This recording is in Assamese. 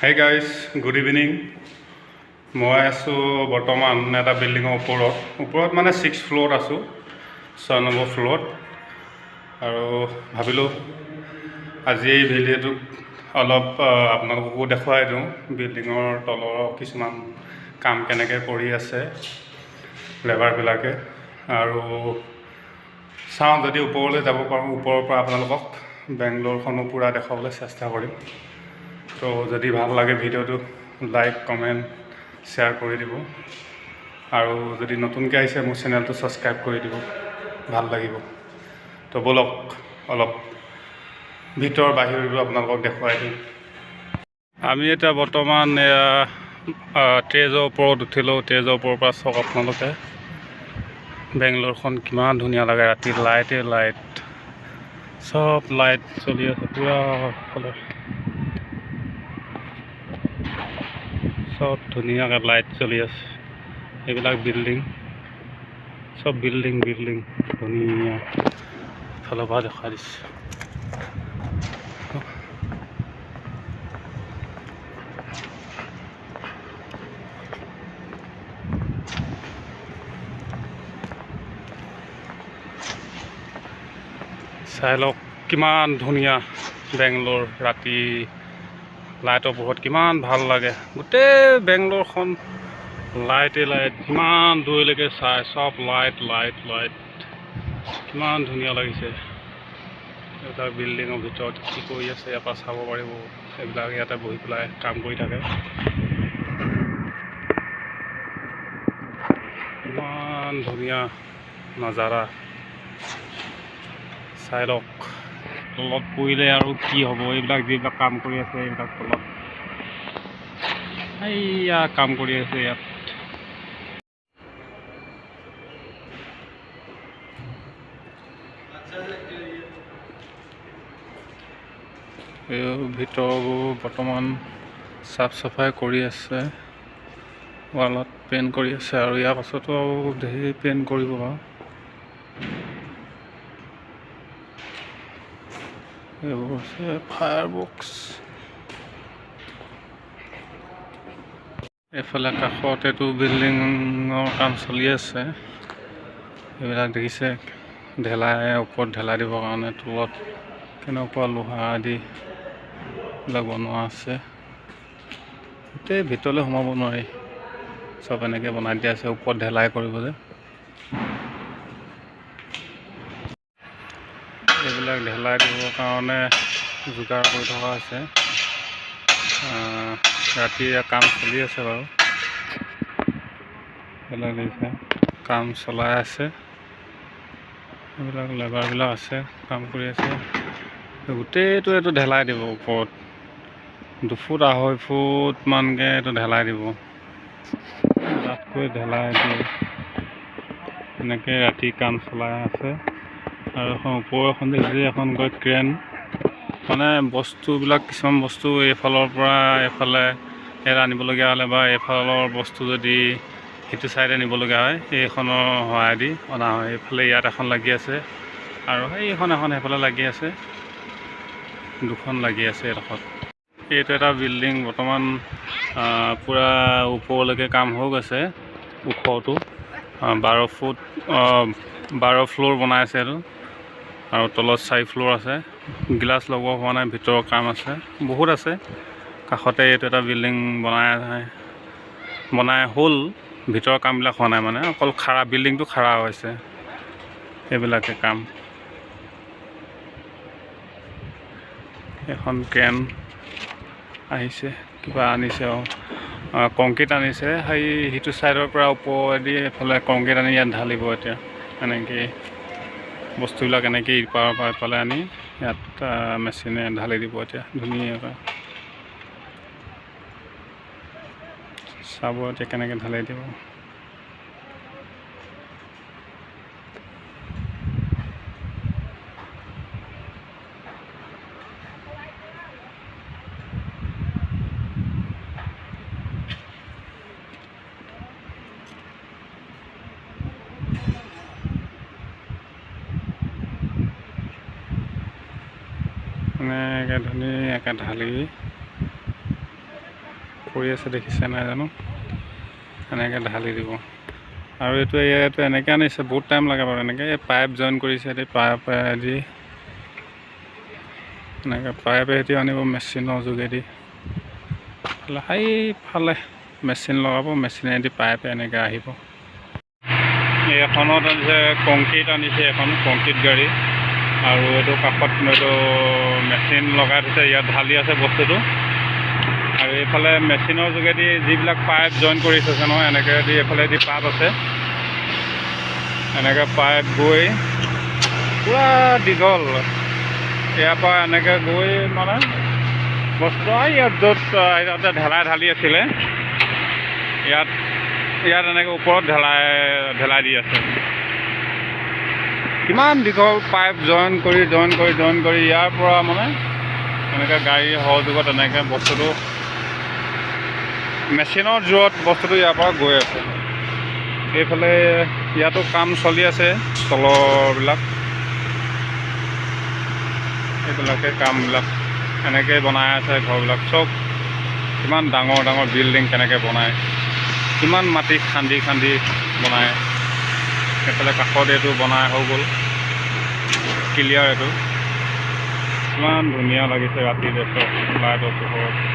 Hey guys, good evening. মই আছোঁ বৰ্তমান এটা বিল্ডিঙৰ ওপৰত মানে 6th ফ্ল'ৰত আছোঁ, 6 নম্বৰ ফ্ল'ৰত। আৰু ভাবিলোঁ আজি এই ভিডিঅ'টোত অলপ আপোনালোককো দেখুৱাই দিওঁ বিল্ডিঙৰ তলৰ কিছুমান কাম কেনেকৈ কৰি আছে লেবাৰবিলাকে। আৰু চাওঁ যদি ওপৰলৈ যাব পাৰোঁ, ওপৰৰ পৰা আপোনালোকক বেংগলোৰখনো পূৰা দেখাবলৈ চেষ্টা কৰিম। তো যদি ভাল লাগে ভিডিঅ'টো লাইক কমেণ্ট শ্বেয়াৰ কৰি দিব, আৰু যদি নতুনকৈ আহিছে মোৰ চেনেলটো ছাবস্ক্ৰাইব কৰি দিব, ভাল লাগিব। তো ব'লক অলপ ভিতৰ বাহিৰটো আপোনালোকক দেখুৱাই দিম। আমি এতিয়া বৰ্তমান ষ্টেজৰ ওপৰত উঠিলোঁ। ষ্টেজৰ ওপৰৰ পৰা চাওক আপোনালোকে বেংগলোৰখন কিমান ধুনীয়া লাগে। ৰাতি লাইট চব লাইট চলি আছে পূৰা ফালে, চব ধুনীয়াকৈ লাইট চলি আছে। এইবিলাক বিল্ডিং, চব বিল্ডিং ধুনীয়া ফালৰ পৰা দেখুৱাই দিছে। চাই লওক কিমান ধুনীয়া বেংগলোৰ, ৰাতি লাইটৰ পোহৰত কিমান ভাল লাগে। গোটেই বেংগলোৰখন লাইট কিমান দূৰলৈকে চাই চব লাইট কিমান ধুনীয়া লাগিছে। এইবিলাক বিল্ডিঙৰ ভিতৰত কি কৰি আছে ইয়াৰ পৰা চাব পাৰিব। এইবিলাক ইয়াতে বহি পেলাই কাম কৰি থাকে। ইমান ধুনীয়া নাজাৰা চাই লওক। তলত পৰিলে আৰু কি হ'ব, এইবিলাক যিবিলাক কাম কৰি আছে এইবিলাক তলত এইয়া কাম কৰি আছে ইয়াত। এই ভিতৰবোৰ বৰ্তমান চাফ চাফাই কৰি আছে, ৱালত পেইণ্ট কৰি আছে, আৰু ইয়াৰ পাছতো আৰু ধেৰ পেইণ্ট কৰিব। এইবোৰ হৈছে ফায়াৰ বক্স। এইফালে কাষত এইটো বিল্ডিঙৰ কাম চলি আছে। এইবিলাক দেখিছে ওপৰত ঢেলাই দিবৰ কাৰণে তলত কেনেকুৱা লোহা আদি এইবিলাক বনোৱা আছে। গোটেই ভিতৰলৈ সোমাব নোৱাৰি, চব এনেকৈ বনাই দিয়া আছে ওপৰত ঢেলাই কৰিবলৈ। এইবিলাক ঢেলাই দিবৰ কাৰণে যোগাৰ কৰি থকা হৈছে। ৰাতি কাম চলি আছে বাৰু। এইবিলাক দেখিছে কাম চলাই আছে, এইবিলাক লেবাৰবিলাক আছে কাম কৰি আছে। গোটেইটো এইটো ঢেলাই দিব ওপৰত 2 ফুট 2.5 ফুট মানকৈ এইটো ঢেলাই দিব। তাতকৈ ঢেলাই দিয়ে এনেকৈ ৰাতি কাম চলাই আছে। আৰু এখন ওপৰৰ এখন দেখিছে, এখন গৈ ক্ৰেন, মানে বস্তুবিলাক কিছুমান বস্তু এইফালৰ পৰা এইফালে আনিবলগীয়া হ'লে বা এইফালৰ বস্তু যদি সেইটো ছাইডে নিবলগীয়া হয় এইখনৰ সহায়েদি অনা হয়। এইফালে ইয়াত এখন লাগি আছে, আৰু সেইখন এখন সেইফালে লাগি আছে, 2খন লাগি আছে এডোখৰত। এইটো এটা বিল্ডিং বৰ্তমান পূৰা ওপৰলৈকে কাম হৈ গৈছে। ওখটো 12 ফ্ল'ৰ বনাই আছে এইটো, আৰু তলত 4 ফ্ল'ৰ আছে। গ্লাছ লগোৱা হোৱা নাই, ভিতৰৰ কাম আছে বহুত আছে। কাষতে এইটো এটা বিল্ডিং বনাই হ'ল, ভিতৰৰ কামবিলাক হোৱা নাই, মানে অকল বিল্ডিংটো খাৰা হৈছে। এইবিলাকে কাম। এখন ক্ৰেন আহিছে, কিবা আনিছে, কংক্ৰিট আনিছে। সেইটো ছাইডৰ পৰা ওপৰেদি এইফালে কংক্ৰিট আনি ইয়াত ঢালিব। এতিয়া এনেকৈ বস্তুবিলাক এনেকৈ ইপাৰৰ পৰা এইফালে আনি ইয়াত মেচিনে ঢালি দিব। এতিয়া ধুনীয়াকৈ চাব এতিয়া কেনেকৈ ঢালি দিব। এনেকৈ ধুনীয়াকৈ ঢালি কৰি আছে দেখিছে নাই জানো, এনেকৈ ঢালি দিব। আৰু এইটো এনেকৈ আনিছে, বহুত টাইম লাগে বাৰু। এনেকৈ পাইপ জইন কৰিছে, পাইপেদি এনেকৈ পাইপেদি আনিব মেচিনৰ যোগেদি। সেইফালে মেচিন লগাব, মেচিনেদি পাইপে এনেকৈ আহিব। এখনত আনিছে কংক্ৰিট, আনিছে এখন কংক্ৰিট গাড়ী। আৰু এইটো কাষত এইটো মেচিন লগাই থৈছে, ইয়াত ঢালি আছে বস্তুটো। আৰু এইফালে মেচিনৰ যোগেদি যিবিলাক পাইপ জইন কৰি থৈছে নহয়, এনেকৈ এইফালেদি পাইপ আছে, এনেকৈ পাইপ গৈ পূৰা দীঘল, ইয়াৰ পৰা এনেকৈ গৈ মানে বস্তু ইয়াত য'ত ইয়াতে ঢালি আছিলে, ইয়াত এনেকৈ ওপৰত ঢেলাই দি আছে। কিমান দীঘল পাইপ জইন কৰি ইয়াৰ পৰা মানে এনেকৈ গাড়ীৰ সহযোগত এনেকৈ বস্তুটো মেচিনৰ জোৰত বস্তুটো ইয়াৰ পৰা গৈ আছে। এইফালে ইয়াতো কাম চলি আছে, তলৰবিলাক এইবিলাকে কামবিলাক এনেকৈ বনাই আছে। ঘৰবিলাক চব কিমান ডাঙৰ ডাঙৰ বিল্ডিং কেনেকৈ বনায়, কিমান মাটি খান্দি বনায়। সেইফালে কাষত এইটো বনাই হৈ গ'ল, ক্লিয়াৰ। এইটো কিমান ধুনীয়া লাগিছে ৰাতি দৃশ্য, লাইটৰ পোহৰত।